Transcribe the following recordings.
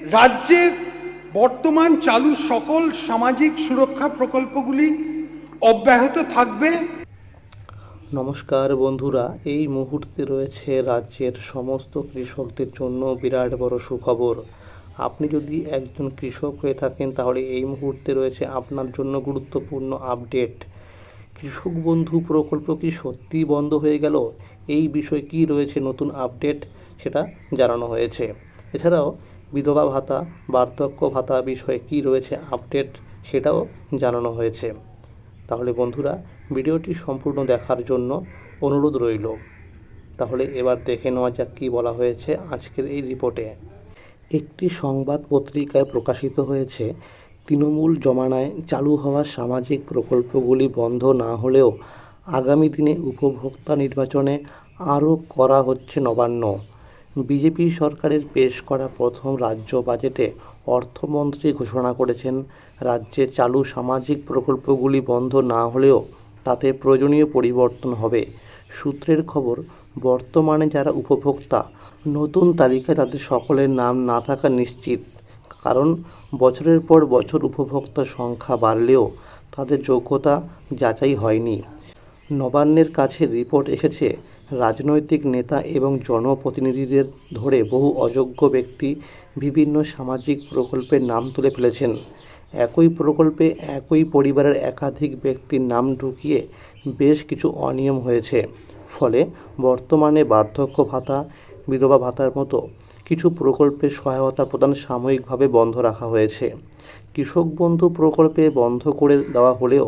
রাজ্যের বর্তমান চালু সকল সামাজিক সুরক্ষা প্রকল্পগুলি অব্যাহত থাকবে। নমস্কার বন্ধুরা, এই মুহূর্তে রয়েছে রাজ্যের সমস্ত কৃষকদের জন্য বিরাট বড় সুখবর। আপনি যদি একজন কৃষক হয়ে থাকেন তাহলে এই মুহূর্তে রয়েছে আপনার জন্য গুরুত্বপূর্ণ আপডেট। কৃষক বন্ধু প্রকল্প কি সত্যিই বন্ধ হয়ে গেল? এই বিষয়ে কি রয়েছে নতুন আপডেট সেটা জানানো হয়েছে। এছাড়াও বিধবা ভাতা, বার্ধক্য ভাতা বিষয়ে কি রয়েছে আপডেট সেটাও জানানো হয়েছে। তাহলে বন্ধুরা, ভিডিওটি সম্পূর্ণ দেখার জন্য অনুরোধ রইল। তাহলে এবার দেখে নেওয়া যাক কী বলা হয়েছে আজকের এই রিপোর্টে। একটি সংবাদ পত্রিকায় প্রকাশিত হয়েছে, তৃণমূল জমানায় চালু হওয়া সামাজিক প্রকল্পগুলি বন্ধ না হলেও আগামী দিনে উপভোক্তা নির্বাচনে আরও করা হচ্ছে নবান্ন। বিজেপি সরকারের পেশ করা প্রথম রাজ্য বাজেটে অর্থমন্ত্রী ঘোষণা করেছেন, রাজ্যে চালু সামাজিক প্রকল্পগুলি বন্ধ না হলেও তাতে প্রয়োজনীয় পরিবর্তন হবে। সূত্রের খবর, বর্তমানে যারা উপভোক্তা, নতুন তালিকায় তাদের সকলের নাম না থাকা নিশ্চিত, কারণ বছরের পর বছর উপভোক্তার সংখ্যা বাড়লেও তাদের যোগ্যতা যাচাই হয়নি। নবান্নের কাছে রিপোর্ট এসেছে, রাজনৈতিক নেতা এবং জনপ্রতিনিধিদের ধরে বহু অযোগ্য ব্যক্তি বিভিন্ন সামাজিক প্রকল্পের নাম তুলে ফেলেছেন। একই প্রকল্পে একই পরিবারের একাধিক ব্যক্তির নাম ঢুকিয়ে বেশ কিছু অনিয়ম হয়েছে। ফলে বর্তমানে বার্ধক্য ভাতা, বিধবা ভাতার মতো কিছু প্রকল্পের সহায়তা প্রদান সাময়িকভাবে বন্ধ রাখা হয়েছে। কৃষক বন্ধু প্রকল্পে বন্ধ করে দেওয়া হলেও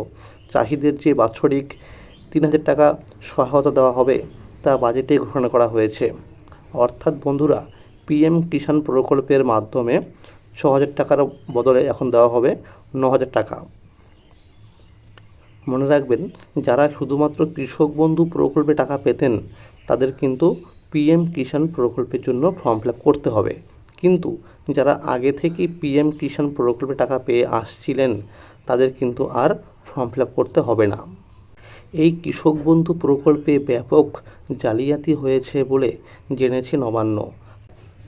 চাষিদের যে বাৎসরিক 3,000 টাকা সহায়তা দেওয়া হবে তা বাজেটে ঘোষণা করা হয়েছে। অর্থাৎ বন্ধুরা, পিএম কিষাণ প্রকল্পের মাধ্যমে 6,000 টাকার বদলে এখন দেওয়া হবে 9,000 টাকা। মনে রাখবেন, যারা শুধুমাত্র কৃষক বন্ধু প্রকল্পে টাকা পেতেন তাদের কিন্তু পিএম কিষাণ প্রকল্পের জন্য ফর্ম ফিল আপ করতে হবে। কিন্তু যারা আগে থেকেই পিএম কিষাণ প্রকল্পে টাকা পেয়ে আসছিলেন তাদের কিন্তু আর ফর্ম ফিল আপ করতে হবে না। এই কৃষক বন্ধু প্রকল্পে ব্যাপক জালিয়াতি হয়েছে বলে জেনেছে নবান্ন।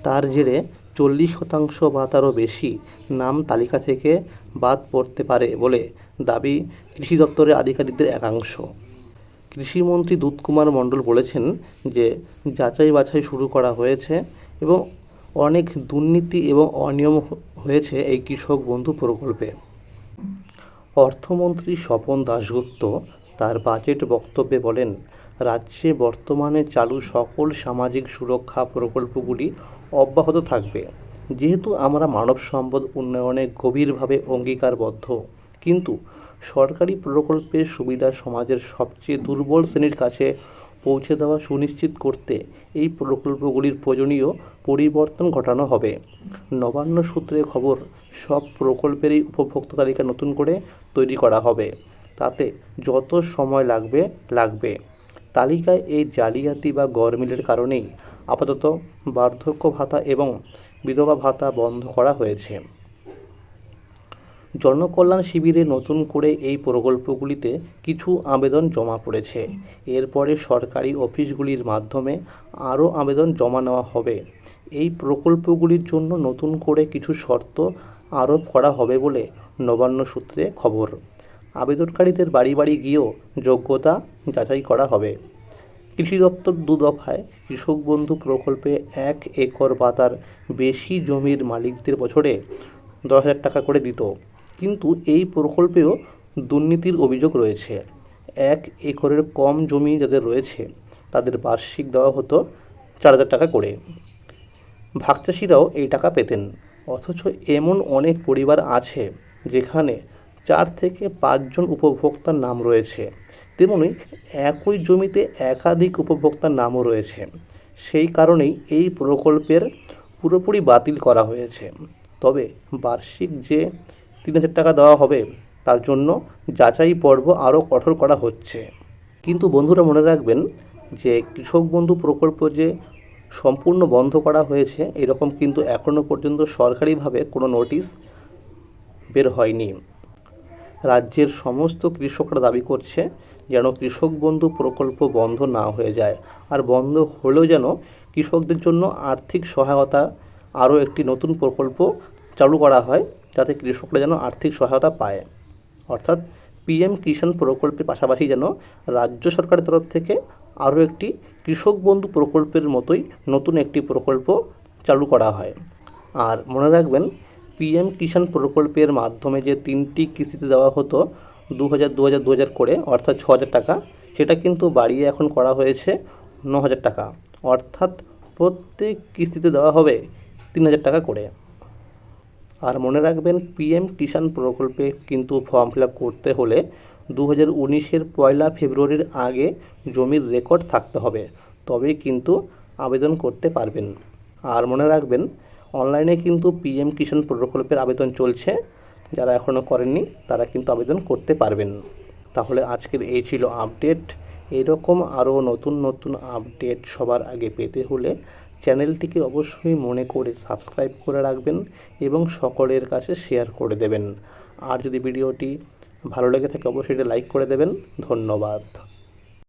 তার জেরে 40% বা তারও বেশি নাম তালিকা থেকে বাদ পড়তে পারে বলে দাবি কৃষি দপ্তরের আধিকারিকদের একাংশ। কৃষিমন্ত্রী দুধকুমার মণ্ডল বলেছেন যে যাচাই বাছাই শুরু করা হয়েছে এবং অনেক দুর্নীতি এবং অনিয়ম হয়েছে এই কৃষক বন্ধু প্রকল্পে। অর্থমন্ত্রী স্বপন দাশগুপ্ত তার বাজেট বক্তব্যে বলেন, রাজ্যে বর্তমানে চালু সকল সামাজিক সুরক্ষা প্রকল্পগুলি অব্যাহত থাকবে। যেহেতু আমরা মানব সম্পদ উন্নয়নে গভীরভাবে অঙ্গীকারবদ্ধ, কিন্তু সরকারি প্রকল্পের সুবিধা সমাজের সবচেয়ে দুর্বল শ্রেণীর কাছে পৌঁছে দেওয়া সুনিশ্চিত করতে এই প্রকল্পগুলির প্রয়োজনীয় পরিবর্তন ঘটানো হবে। নবান্ন সূত্রে খবর, সব প্রকল্পেরই উপভোক্তা তালিকা নতুন করে তৈরি করা হবে। তাতে যত সময় লাগবে। তালিকায় এই জালিয়াতি বা গরমিলের কারণেই আপাতত বার্ধক্য ভাতা এবং বিধবা ভাতা বন্ধ করা হয়েছে। জনকল্যাণ শিবিরে নতুন করে এই প্রকল্পগুলিতে কিছু আবেদন জমা পড়েছে। এরপরে সরকারি অফিসগুলির মাধ্যমে আরও আবেদন জমা নেওয়া হবে। এই প্রকল্পগুলির জন্য নতুন করে কিছু শর্ত আরোপ করা হবে বলে নবান্ন সূত্রে খবর। আবেদনকারীদের বাড়ি বাড়ি গিয়েও যোগ্যতা যাচাই করা হবে। কৃষি দপ্তর 2 দফায় কৃষক বন্ধু প্রকল্পে 1 একর বা তার বেশি জমির মালিকদের বছরে 10,000 টাকা করে দিত, কিন্তু এই প্রকল্পেও দুর্নীতির অভিযোগ রয়েছে। 1 একরের কম জমি যাদের রয়েছে তাদের বার্ষিক দেওয়া হতো 4,000 টাকা করে। ভাগচাষিরাও এই টাকা পেতেন, অথচ এমন অনেক পরিবার আছে যেখানে 4 থেকে 5 জন উপভোক্তার নাম রয়েছে। তেমনি একই জমিতে একাধিক উপভোক্তার নামও রয়েছে। সেই কারণেই এই প্রকল্পের পুরোপুরি বাতিল করা হয়েছে। তবে বার্ষিক যে 3,000 টাকা দেওয়া হবে তার জন্য যাচাই পর্ব আরও কঠোর করা হচ্ছে। কিন্তু বন্ধুরা, মনে রাখবেন যে কৃষক বন্ধু প্রকল্প যে সম্পূর্ণ বন্ধ করা হয়েছে এরকম কিন্তু এখনও পর্যন্ত সরকারিভাবে কোনো নোটিশ বের হয়নি। রাজ্যের সমস্ত কৃষকরা দাবি করছে যেন কৃষক বন্ধু প্রকল্প বন্ধ না হয়ে যায়, আর বন্ধ হলেও যেন কৃষকদের জন্য আর্থিক সহায়তা আরও একটি নতুন প্রকল্প চালু করা হয়, যাতে কৃষকরা যেন আর্থিক সহায়তা পায়। অর্থাৎ পিএম কিষাণ প্রকল্পের পাশাপাশি যেন রাজ্য সরকারের তরফ থেকে আরও একটি কৃষক বন্ধু প্রকল্পের মতোই নতুন একটি প্রকল্প চালু করা হয়। আর মনে রাখবেন, পিএম কিষাণ প্রকল্পের মাধ্যমে যে 3টি কিস্তিতে দেওয়া হতো 2000 করে, অর্থাৎ 6000 টাকা, সেটা কিন্তু বাড়িয়ে এখন করা হয়েছে 9000 টাকা। অর্থাৎ প্রত্যেক কিস্তিতে দেওয়া হবে 3000 টাকা করে। আর মনে রাখবেন, পিএম কিষাণ প্রকল্পে কিন্তু ফর্ম ফিল আপ করতে হলে 2019-এর 1 ফেব্রুয়ারির আগে জমির রেকর্ড থাকতে হবে, তবেই কিন্তু আবেদন করতে পারবেন। আর মনে রাখবেন, অনলাইনে কিন্তু পিএম কিষাণ প্রকল্পের আবেদন চলছে, যারা এখনও করেননি তারা কিন্তু আবেদন করতে পারবেন। তাহলে আজকের এই ছিল আপডেট। এরকম আরও নতুন নতুন আপডেট সবার আগে পেতে হলে চ্যানেলটিকে অবশ্যই মনে করে সাবস্ক্রাইব করে রাখবেন এবং সকলের কাছে শেয়ার করে দেবেন। আর যদি ভিডিওটি ভালো লেগে থাকে অবশ্যই এটা লাইক করে দেবেন। ধন্যবাদ।